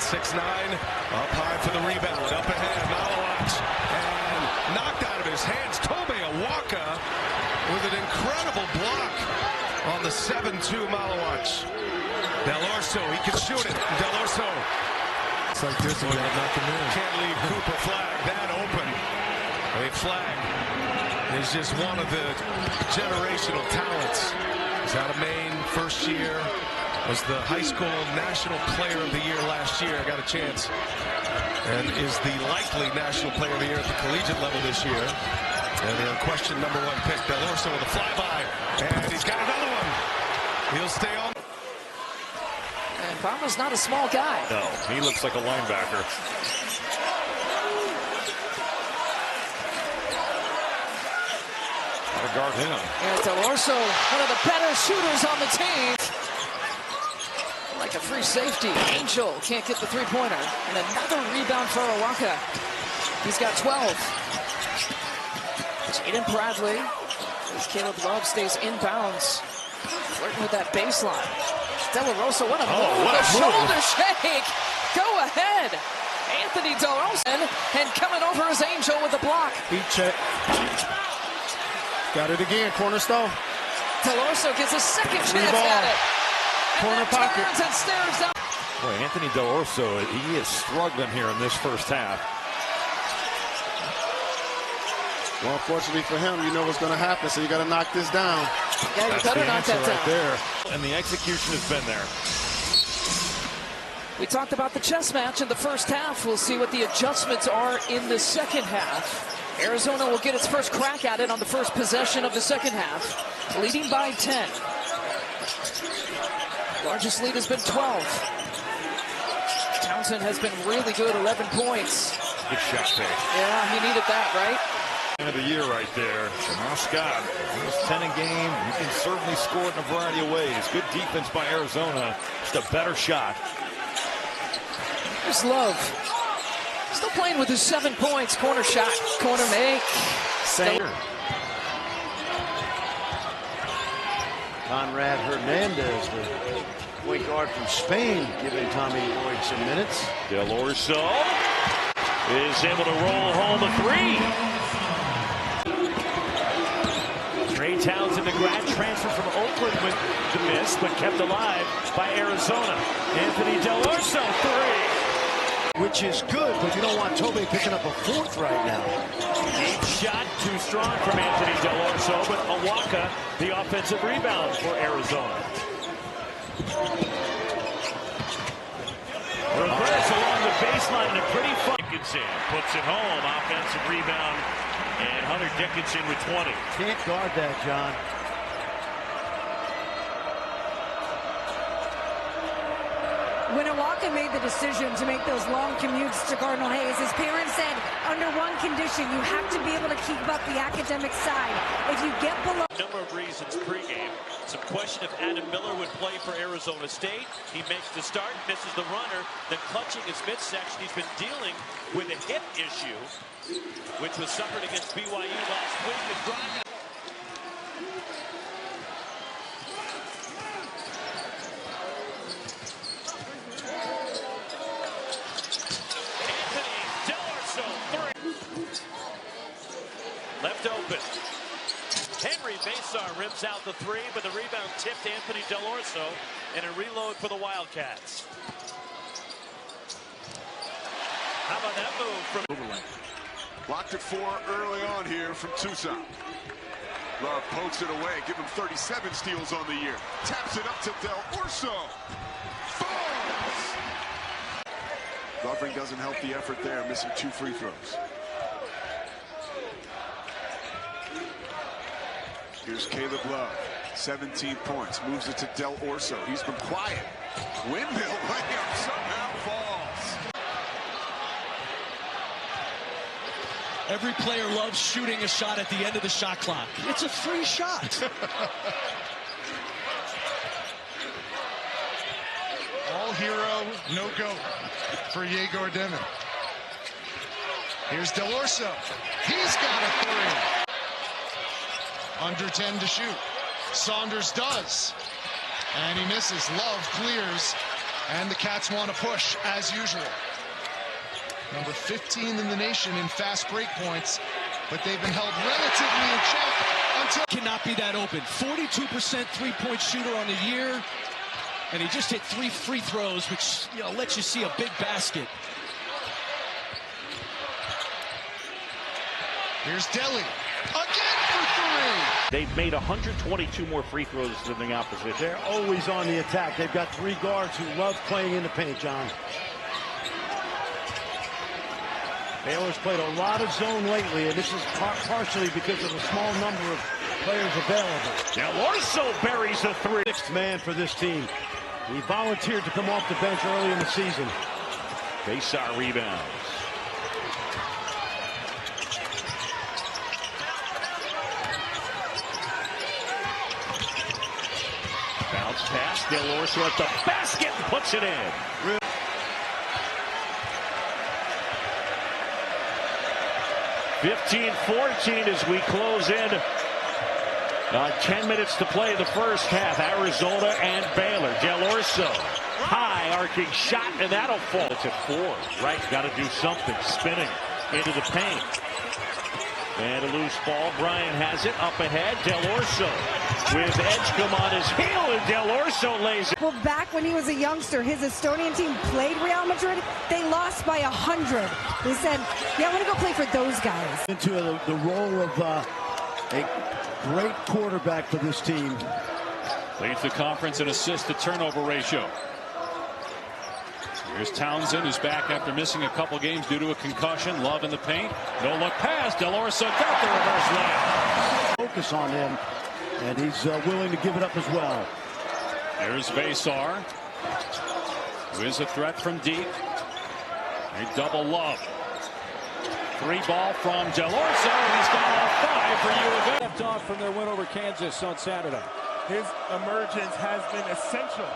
6'9", up high for the rebound, up ahead, Malawach, and knocked out of his hands. Tobe Awaka with an incredible block on the 7-2 Malawach. Dell'Orso, he can shoot it. Dell'Orso. It's like this, and knock him in. Can't leave Cooper Flag that open. A Flag is just one of the generational talents. He's out of Maine, first year. Was the high school national player of the year last year. Got a chance. And is the likely national player of the year at the collegiate level this year. And the unquestioned #1 pick, Dell'Orso with a flyby. And he's got another one. He'll stay on. And Farmer's not a small guy. No, he looks like a linebacker. Gotta guard him. And Dell'Orso, one of the better shooters on the team. Like a free safety. Angel can't get the three-pointer. And another rebound for Awaka. He's got 12. Jaden Bradley, as Caleb Love stays inbounds, flirting with that baseline. Dell'Orso, what a move, a shoulder shake. Go ahead. Anthony Dell'Orso, and coming over is Angel with the block. Heat check. Got it again, cornerstone. Dell'Orso gets a second chance at it. Corner pocket. Turns and stares down. Boy, Anthony Dell'Orso, he is struggling here in this first half. Well, unfortunately for him, you know what's going to happen, so you got to knock this down. Yeah, you better knock that down. Right there. And the execution has been there. We talked about the chess match in the first half. We'll see what the adjustments are in the second half. Arizona will get its first crack at it on the first possession of the second half, leading by 10. Largest lead has been 12. Townsend has been really good, 11 points. Good shot pick. Yeah, he needed that, right? End of the year right there. So now Scott, he's 10 a game. He can certainly score it in a variety of ways. Good defense by Arizona. Just a better shot. Here's Love. Still playing with his 7 points. Corner shot, corner make. Sanger. Conrad Hernandez, the point guard from Spain, giving Tommy Lloyd some minutes. Dell'Orso is able to roll home a three. Trey Townsend, the grad transfer from Oakland with the miss, but kept alive by Arizona. Anthony Dell'Orso, three. Which is good, but you don't want Tobe picking up a fourth right now. Deep shot, too strong from Anthony Dell'Orso, but Awaka, the offensive rebound for Arizona. Reverse along the baseline and a pretty fun. Dickinson puts it home, offensive rebound, and Hunter Dickinson with 20. Can't guard that, John. When Awaka made the decision to make those long commutes to Cardinal Hayes, his parents said, under one condition, you have to be able to keep up the academic side. If you get below... Number of reasons pregame. Some question if Adam Miller would play for Arizona State. He makes the start, misses the runner, then clutching his midsection. He's been dealing with a hip issue, which was suffered against BYU last week. And driving. Left open. Henry Basar rips out the three, but the rebound tipped Anthony Dell'Orso, and a reload for the Wildcats. How about that move from Overland? Blocked it 4 early on here from Tucson. Love pokes it away, give him 37 steals on the year. Taps it up to Dell'Orso. Falls! Lovering doesn't help the effort there, missing 2 free throws. Here's Caleb Love, 17 points, moves it to Dell'Orso. He's been quiet. Windmill layup somehow falls. Every player loves shooting a shot at the end of the shot clock. It's a free shot. All hero, no goat for Yegor Demin. Here's Dell'Orso. He's got a three. Under 10 to shoot. Saunders does. And he misses. Love clears. And the Cats want to push, as usual. Number 15 in the nation in fast break points, but they've been held relatively in check until... Cannot be that open. 42% three-point shooter on the year, and he just hit 3 free throws, which, you know, lets you see a big basket. Here's Delly. Again for 3. They've made 122 more free throws than the opposition. They're always on the attack. They've got 3 guards who love playing in the paint, John. Baylor's played a lot of zone lately, and this is partially because of the small number of players available. Dell'Orso buries a 3. Sixth man for this team. He volunteered to come off the bench early in the season. Baysar rebounds. Bounce pass. Dell'Orso at the basket and puts it in. 15-14 as we close in. 10 minutes to play the first half. Arizona and Baylor. Dell'Orso, high arcing shot, and that'll fall. It's at 4. Right, got to do something. Spinning into the paint. And a loose ball. Bryant has it up ahead. Dell'Orso with Edgecombe on his heel, and Dell'Orso lays it. Well, back when he was a youngster, his Estonian team played Real Madrid. They lost by 100. They said, yeah, I want to go play for those guys. Into the role of a great quarterback for this team. Leads the conference in assist to turnover ratio. Here's Townsend, who's back after missing a couple games due to a concussion. Love in the paint. No look pass. Dell'Orso got the reverse layup. Focus on him, and he's willing to give it up as well. There's Baysar, who is a threat from deep. A double Love. 3 ball from Dell'Orso, and he's got all 5 for U of A. Left off from their win over Kansas on Saturday. His emergence has been essential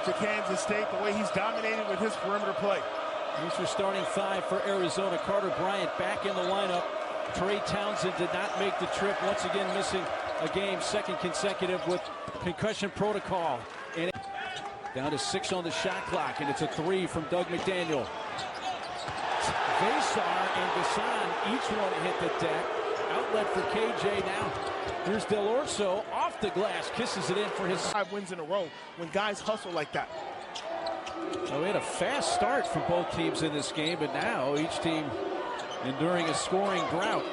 to Kansas State, the way he's dominated with his perimeter play. He's your starting 5 for Arizona. Carter Bryant back in the lineup. Trey Townsend did not make the trip, once again missing a game, 2nd consecutive with concussion protocol. And down to 6 on the shot clock, and it's a 3 from Doug McDaniel. Baysar and Gassan, each one hit the deck. Outlet for KJ now. Here's Dell'Orso off the glass, kisses it in for his 5 wins in a row when guys hustle like that. So we had a fast start for both teams in this game, but now each team enduring a scoring drought.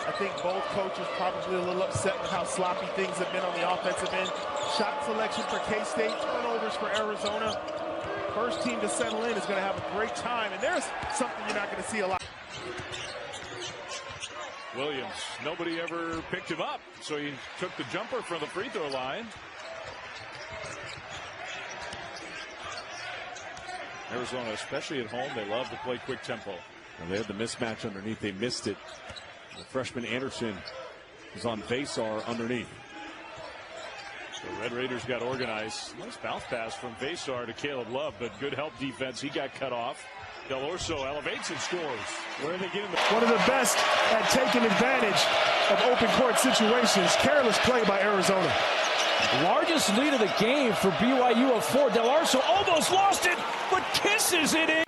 I think both coaches probably a little upset with how sloppy things have been on the offensive end. Shot selection for K-State, turnovers for Arizona. First team to settle in is going to have a great time, and there's something you're not going to see a lot. Williams, nobody ever picked him up, so he took the jumper from the free throw line. Arizona, especially at home, they love to play quick tempo. And they had the mismatch underneath. They missed it. The freshman Anderson was on Baysar underneath. The Red Raiders got organized. Nice bounce pass from Baysar to Caleb Love, but good help defense. He got cut off. Dell'Orso elevates and scores. Where are they getting one of the best at taking advantage of open court situations. Careless play by Arizona. Largest lead of the game for BYU of 4. Dell'Orso almost lost it, but kisses it in.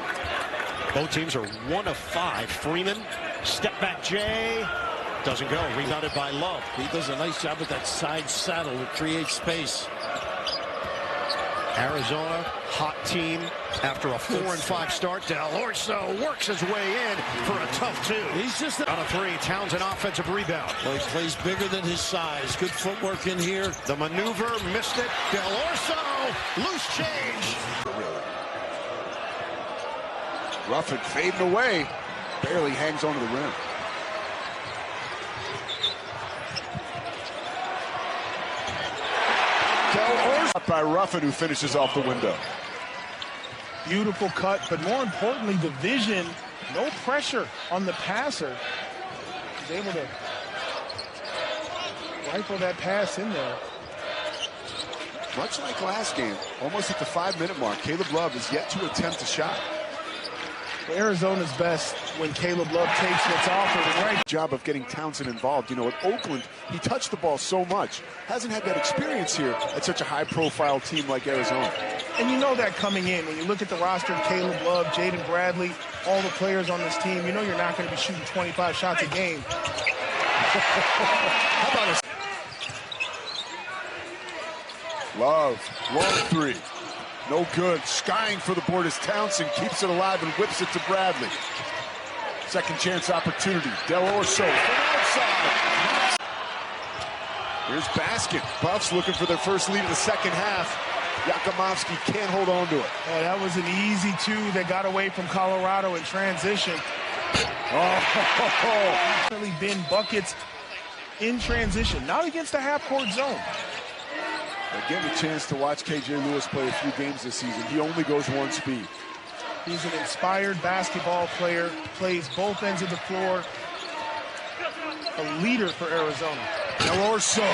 Both teams are 1 of 5. Freeman, step back Jay, doesn't go. Rebounded by Love. He does a nice job with that side saddle to create space. Arizona, hot team after a 4-5 start. Dell'Orso works his way in for a tough 2. He's just on a 3. Townsend offensive rebound. Well, he plays bigger than his size. Good footwork in here. The maneuver missed it. Dell'Orso, loose change. Ruffin fading away. Barely hangs onto the rim. By Ruffin, who finishes off the window. Beautiful cut, but more importantly, the vision. No pressure on the passer. He's able to rifle that pass in there. Much like last game, almost at the 5-minute mark, Caleb Love is yet to attempt a shot. Arizona's best when Caleb Love takes what's offered. Right. Job of getting Townsend involved. You know, at Oakland, he touched the ball so much. Hasn't had that experience here at such a high-profile team like Arizona. And you know that coming in. When you look at the roster of Caleb Love, Jaden Bradley, all the players on this team, you know you're not going to be shooting 25 shots a game. How about a Love, long three. No good. Skying for the board as Townsend keeps it alive and whips it to Bradley. Second chance opportunity. Dell'Orso from outside. Here's Basket. Buffs looking for their first lead in the second half. Yakimovsky can't hold on to it. Oh, that was an easy two that got away from Colorado in transition. Oh, really been buckets in transition, not against the half-court zone. Getting a chance to watch KJ Lewis play a few games this season. He only goes one speed. He's an inspired basketball player, plays both ends of the floor. A leader for Arizona. Dell'Orso.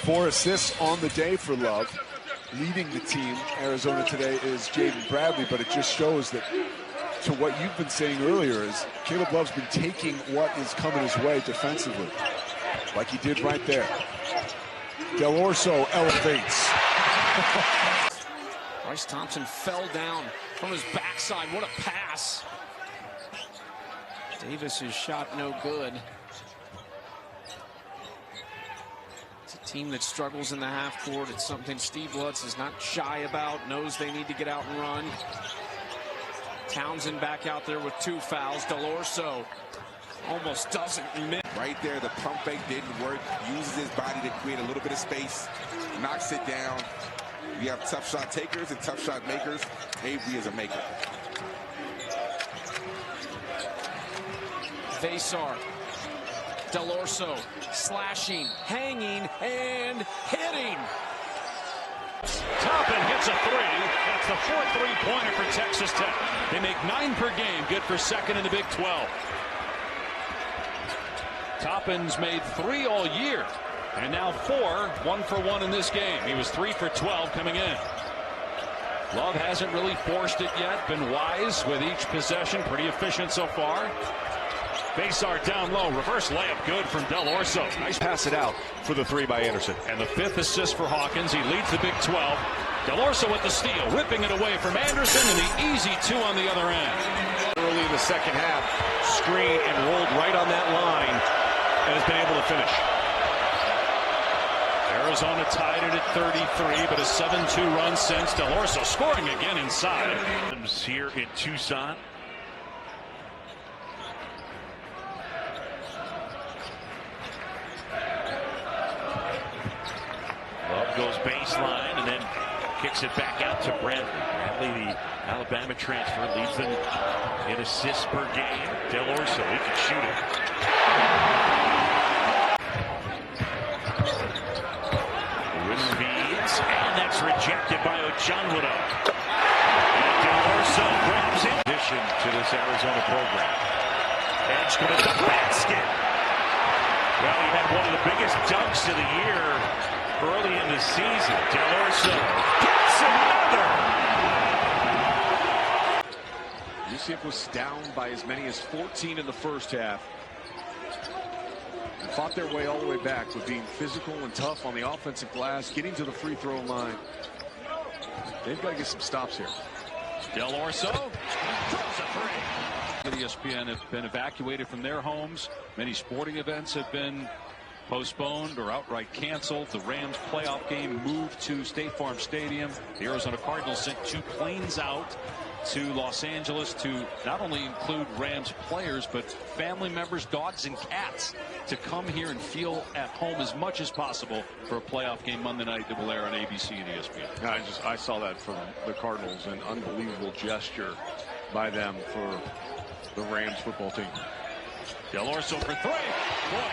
4 assists on the day for Love. Leading the team, Arizona today, is Jaden Bradley, but it just shows that, to what you've been saying earlier, is Caleb Love's been taking what is coming his way defensively, like he did right there. Dell'Orso elevates. Bryce Thompson fell down from his backside. What a pass. Davis's shot no good. It's a team that struggles in the half court. It's something Steve Lutz is not shy about, knows they need to get out and run. Townsend back out there with 2 fouls. Dell'Orso almost doesn't miss. Right there, the pump fake didn't work. Uses his body to create a little bit of space. Knocks it down. You have tough shot takers and tough shot makers. Avery is a maker. Vasar. Dell'Orso slashing, hanging, and hitting. Toppin hits a 3. That's the 4th three-pointer for Texas Tech. They make 9 per game, good for second in the Big 12. Toppin's made 3 all year, and now 4, 1 for 1 in this game. He was 3 for 12 coming in. Love hasn't really forced it yet, been wise with each possession, pretty efficient so far. Vasar down low, reverse layup good from Dell'Orso. Nice pass it out for the 3 by Anderson. And the 5th assist for Hawkins. He leads the Big 12. Dell'Orso with the steal, ripping it away from Anderson, and the easy 2 on the other end. Early in the second half, screen and rolled right on that line, and has been able to finish. Arizona tied it at 33, but a 7-2 run since. Dell'Orso scoring again inside. Here in Tucson. Love goes baseline and then kicks it back out to Bradley. Bradley, the Alabama transfer, leads them in assists per game. Dell'Orso, he can shoot it. Feeds, and that's rejected by Ojanwudo. And Dell'Orso grabs it. Addition to this Arizona program. Edge going to the basket. Well, he had one of the biggest dunks of the year early in the season. Dell'Orso gets another. UCF was down by as many as 14 in the first half. And fought their way all the way back with being physical and tough on the offensive glass, getting to the free throw line. They've got to get some stops here. Dell'Orso throws a 3. ESPN have been evacuated from their homes. Many sporting events have been postponed or outright canceled. The Rams playoff game moved to State Farm Stadium. The Arizona Cardinals sent 2 planes out to Los Angeles to not only include Rams players, but family members, dogs, and cats to come here and feel at home as much as possible for a playoff game Monday night that will air on ABC and ESPN. Yeah, I saw that from the Cardinals, an unbelievable gesture by them for the Rams football team. Dell'Orso for 3. Boy,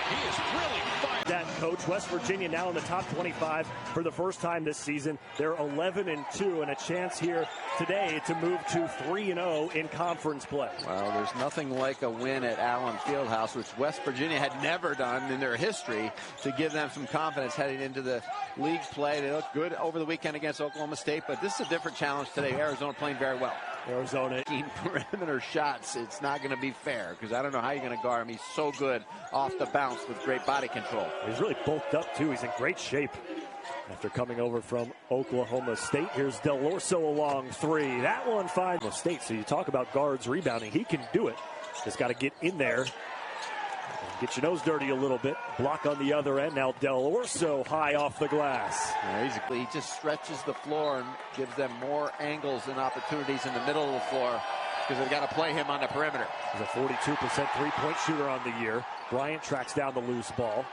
he is really fired. That coach, West Virginia now in the top 25 for the first time this season. They're 11-2 and a chance here today to move to 3-0 in conference play. Well, there's nothing like a win at Allen Fieldhouse, which West Virginia had never done in their history, to give them some confidence heading into the league play. They looked good over the weekend against Oklahoma State, but this is a different challenge today. Arizona playing very well. Arizona perimeter shots. It's not going to be fair because I don't know how you're going to guard him. He's so good off the bounce with great body control. He's really bulked up, too. He's in great shape after coming over from Oklahoma State. Here's Dell'Orso along three. That one finds Oklahoma State. So you talk about guards rebounding. He can do it. Just got to get in there. Get your nose dirty a little bit. Block on the other end. Now Dell'Orso high off the glass. Yeah, he just stretches the floor and gives them more angles and opportunities in the middle of the floor because they've got to play him on the perimeter. He's a 42% three-point shooter on the year. Bryant tracks down the loose ball.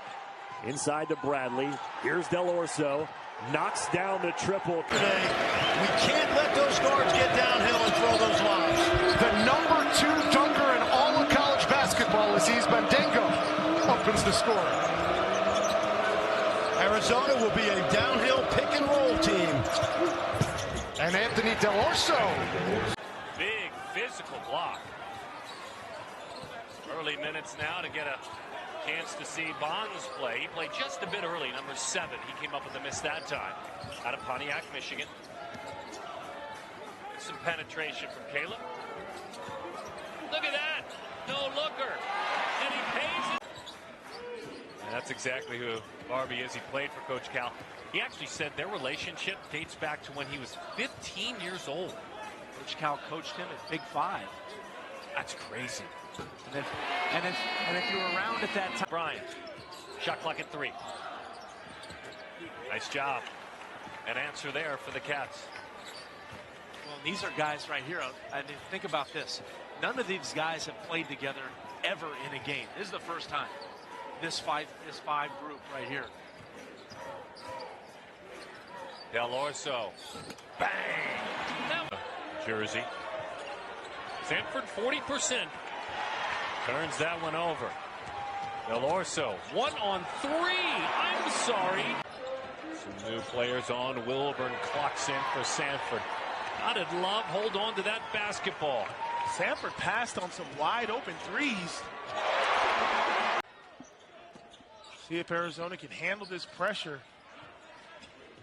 Inside to Bradley. Here's Dell'Orso. Knocks down the triple. Today, we can't let those guards get downhill and throw those lobs. The #2 dunker in all of college basketball, Aziz Bandengo, opens the score. Arizona will be a downhill pick-and-roll team. And Anthony Dell'Orso. Big physical block. Early minutes now to get a chance to see Bonds play. He played just a bit early, number 7. He came up with a miss that time. Out of Pontiac, Michigan. Some penetration from Caleb. Look at that. No looker. And he pays it. And that's exactly who Barbie is. He played for Coach Cal. He actually said their relationship dates back to when he was 15 years old. Coach Cal coached him at Big 5. That's crazy. And if you were around at that time. Bryant, shot clock at 3. Nice job. An answer there for the Cats. Well, these are guys right here. I mean, think about this. None of these guys have played together ever in a game. This is the first time. This five group right here. Dell'Orso. Bang! Jersey. Sanford 40%. Turns that one over. Dell'Orso, 1 on 3. I'm sorry. Some new players on. Wilburn clocks in for Sanford. How did Love hold on to that basketball? Sanford passed on some wide open threes. See if Arizona can handle this pressure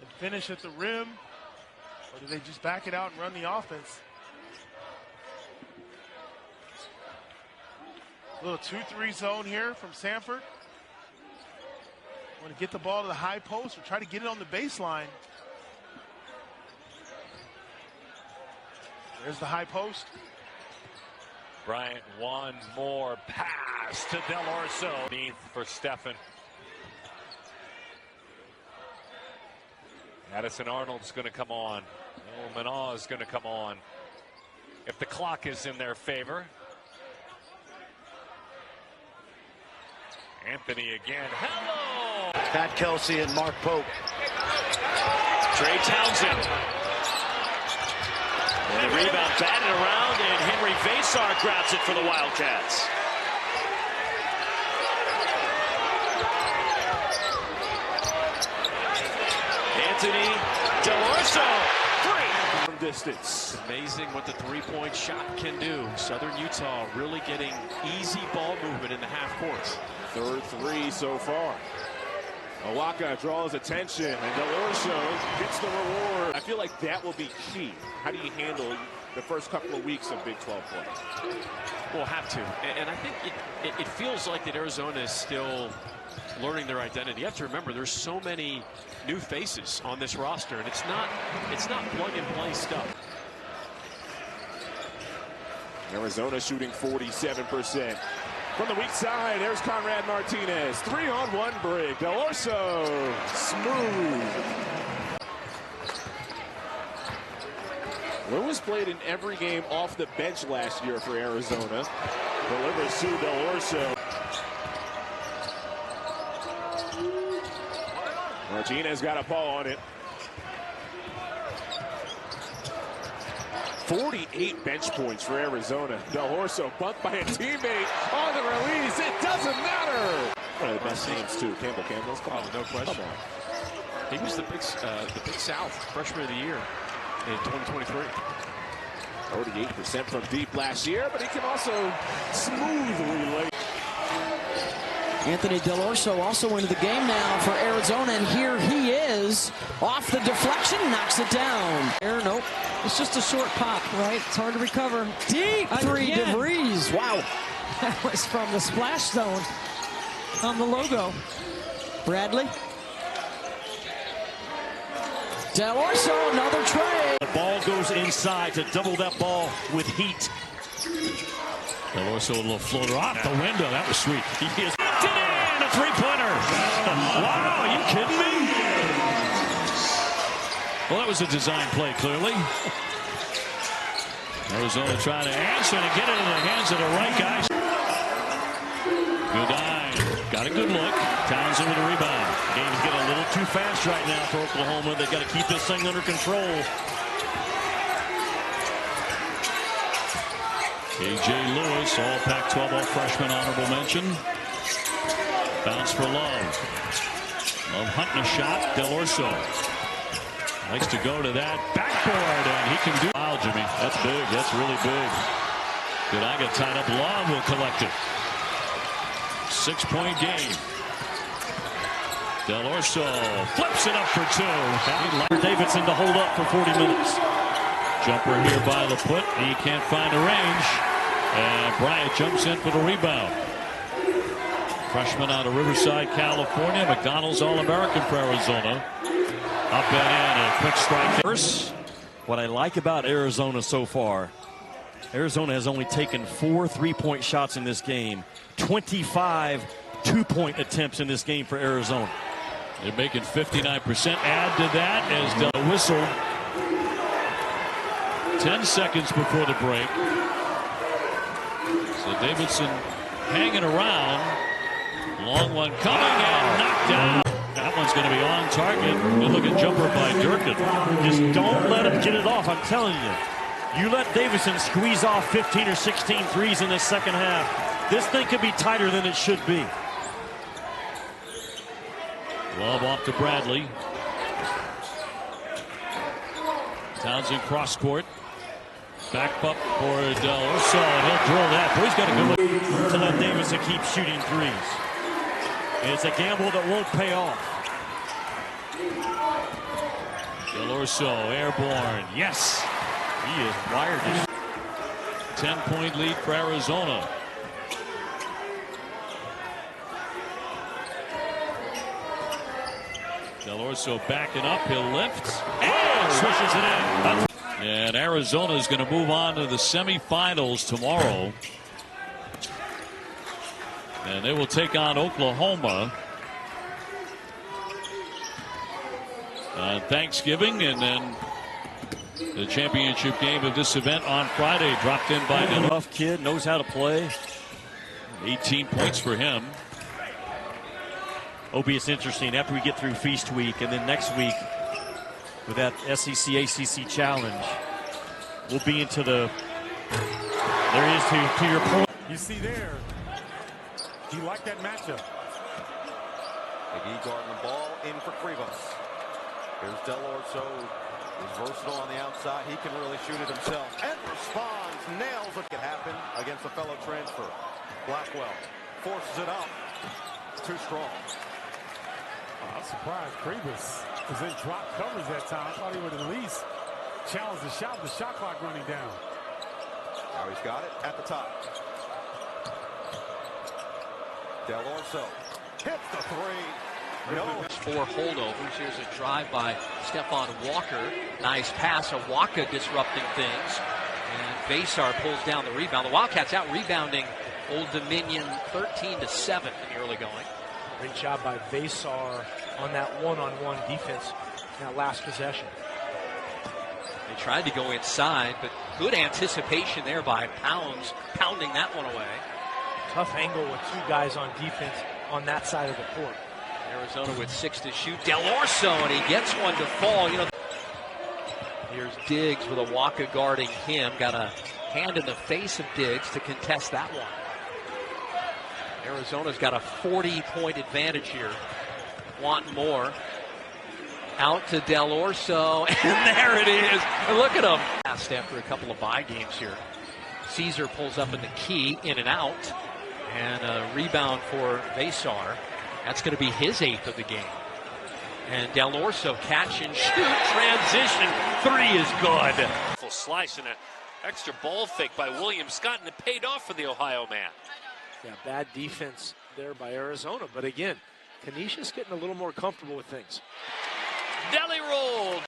and finish at the rim, or do they just back it out and run the offense? A little 2-3 zone here from Sanford. Want to get the ball to the high post or try to get it on the baseline. There's the high post. Bryant, one more pass to Dell'Orso. For Stephen. Addison Arnold's going to come on. Manaw is going to come on. If the clock is in their favor. Anthony again. Hello! Pat Kelsey and Mark Pope. Trey Townsend. And the rebound batted around, and Henry Vasar grabs it for the Wildcats. Anthony Dell'Orso. From distance. Amazing what the three-point shot can do. Southern Utah really getting easy ball movement in the half court. Third 3 so far. Awaka draws attention, and Dell'Orso gets the reward. I feel like that will be key. How do you handle the first couple of weeks of Big 12 play? We'll have to. And I think it feels like that Arizona is still learning their identity. You have to remember there's so many new faces on this roster, and it's not plug-and-play stuff. Arizona shooting 47%. From the weak side, there's Conrad Martinez. 3-on-1 break. Dell'Orso, smooth. Lewis played in every game off the bench last year for Arizona. Delivers to Dell'Orso. Martinez got a paw on it. 48 bench points for Arizona. Dell'Orso bumped by a teammate on the release. It doesn't matter. One of the best teams too. Campbell's. Come on, no question. Come on. He was the Big South Freshman of the Year in 2023. 38% from deep last year, but he can also smoothly lay. Anthony Dell'Orso also into the game now for Arizona, and here he is. Off the deflection, knocks it down. Nope. It's just a short pop, right? It's hard to recover. Deep three, DeVries. Wow. That was from the splash zone on the logo. Bradley. Dell'Orso, another tray. The ball goes inside to double that ball with heat. Dell'Orso, a little floater off the window. That was sweet. He is in a three-pointer. Wow, are you kidding me? Well, that was a design play, clearly. Arizona trying to answer and get it in the hands of the right guys. Good eye. Got a good look. Townsend with a rebound. Game's getting a little too fast right now for Oklahoma. They've got to keep this thing under control. A.J. Lewis, all Pac-12 all-freshman honorable mention. Bounce for Love. Love hunting a shot. Dell'Orso likes to go to that backboard, and he can do. Wow, Jimmy, that's big. That's really big. Good eye got tied up. Love will collect it. 6-point game. Dell'Orso flips it up for two. Davidson to hold up for 40 minutes. Jumper here by the foot. He can't find the range. And Bryant jumps in for the rebound. Freshman out of Riverside, California. McDonald's All-American for Arizona. Up and in. A quick strike. First, what I like about Arizona so far, Arizona has only taken 4 3-point shots in this game. 25 2-point attempts in this game for Arizona. They're making 59%. Add to that as the whistle. 10 seconds before the break. So Davidson hanging around. Long one coming and knocked down. That one's going to be on target. Good looking jumper by Durkin. Just don't let him get it off. I'm telling you. You let Davidson squeeze off 15 or 16 threes in this second half. This thing could be tighter than it should be. Love off to Bradley. Townsend cross court. Back up for Dell'Orso, and he'll drill that. Boy, he's got a good look to let Davidson keep shooting threes. It's a gamble that won't pay off. Dell'Orso airborne. Yes, he is wired. 10-point lead for Arizona. Dell'Orso backing up. He'll lift and swishes it in. And Arizona is going to move on to the semifinals tomorrow. And they will take on Oklahoma on Thanksgiving, and then the championship game of this event on Friday, dropped in by Dillon. Tough kid, knows how to play. 18 points for him. Obi, it's interesting. After we get through Feast Week, and then next week with that SEC ACC challenge, we'll be into the. There he is to your point. You see there. Do you like that matchup? McGee guarding the ball in for Krivos. Here's Dell'Orso. He's versatile on the outside. He can really shoot it himself. And responds. Nails it. Could happen against a fellow transfer. Blackwell forces it up. It's too strong. Oh, I'm surprised Krivos was in drop coverage that time. I thought he would at least challenge the shot clock running down. Now he's got it at the top. Dell'Orso hits the three. No. 4 holdovers. Here's a drive by Stephon Walker. Nice pass. Waka disrupting things. And Vasar pulls down the rebound. The Wildcats out rebounding Old Dominion 13-7 in the early going. Great job by Vasar on that one-on-one defense in that last possession. They tried to go inside, but good anticipation there by Pounds, pounding that one away. Tough angle with 2 guys on defense on that side of the court. Arizona with 6 to shoot. Dell'Orso, and he gets one to fall. You know, here's Diggs with a Waka guarding him. Got a hand in the face of Diggs to contest that one. Arizona's got a 40-point advantage here. Want more. Out to Dell'Orso, and there it is. And look at him. After a couple of bye games here. Caesar pulls up in the key, in and out. And a rebound for Vasar. That's going to be his 8th of the game. And Dell'Orso catch and shoot. Transition. 3 is good. Full slice and an extra ball fake by William Scott, and it paid off for the Ohio man. Yeah, bad defense there by Arizona. But again, Canisius getting a little more comfortable with things. Deli rolled.